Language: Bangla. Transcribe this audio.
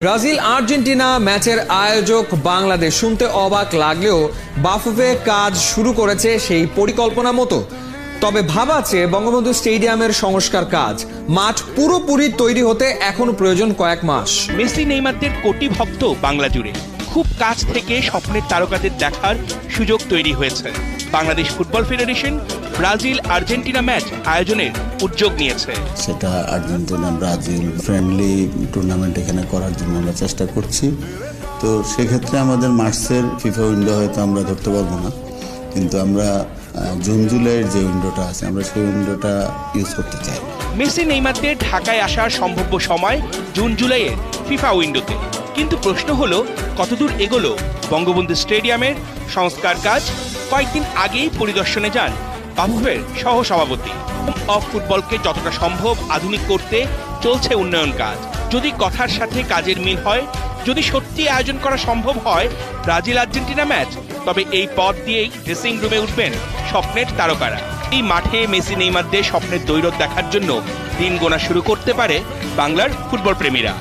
ব্রাজিল আর্জেন্টিনা ম্যাচের আয়োজক বাংলাদেশ শুনতে অবাক লাগলেও বাফুফে কাজ শুরু করেছে সেই পরিকল্পনা মতো। তবে ভাবাচ্ছে বঙ্গবন্ধু স্টেডিয়ামের সংস্কার কাজ মাঠ পুরোপুরি তৈরি হতে এখনো প্রয়োজন কয়েক মাস। মেসি নেইমারদের কোটি ভক্ত বাংলা জুড়ে খুব কাছ থেকে স্বপ্নের তারকাদের দেখার সুযোগ তৈরি হয়েছে। Bangladesh football federation Brazil Argentina match আয়োজনের উদ্যোগ নিয়েছে। সেটা আর্জেন্টিনা ব্রাজিল ফ্রেন্ডলি টুর্নামেন্ট এখানে করার জন্য আমরা চেষ্টা করছি। তো সেক্ষেত্রে আমাদের মার্চের ফিফা উইন্ডো হয়তো আমরা ধরতে পারবো না, কিন্তু আমরা জুন জুলাইয়ের যে উইন্ডোটা আছে আমরা সেই উইন্ডোটা ইউজ করতে চাই। মেসি নেইমারদের ঢাকায় আসার সম্ভাব্য সময় জুন জুলাইয়ের ফিফা উইন্ডোতে। কিন্তু প্রশ্ন হলো কতদূর এগোলো বঙ্গবন্ধু স্টেডিয়ামের সংস্কার কাজ। কয়েকদিন আগেই পরিদর্শনে যান বাফুফের সহসভাপতি। অফ ফুটবলকে যতটা সম্ভব আধুনিক করতে চলছে উন্নয়ন কাজ। যদি কথার সাথে কাজের মিল হয়, যদি সত্যি আয়োজন করা সম্ভব হয় ব্রাজিল আর্জেন্টিনা ম্যাচ, তবে এই পথ দিয়েই ড্রেসিং রুমে উঠবেন স্বপ্নের তারকারা। এই মাঠে মেসি নেইমারদের স্বপ্নের দ্বৈরথ দেখার জন্য দিন গোনা শুরু করতে পারে বাংলার ফুটবল প্রেমীরা।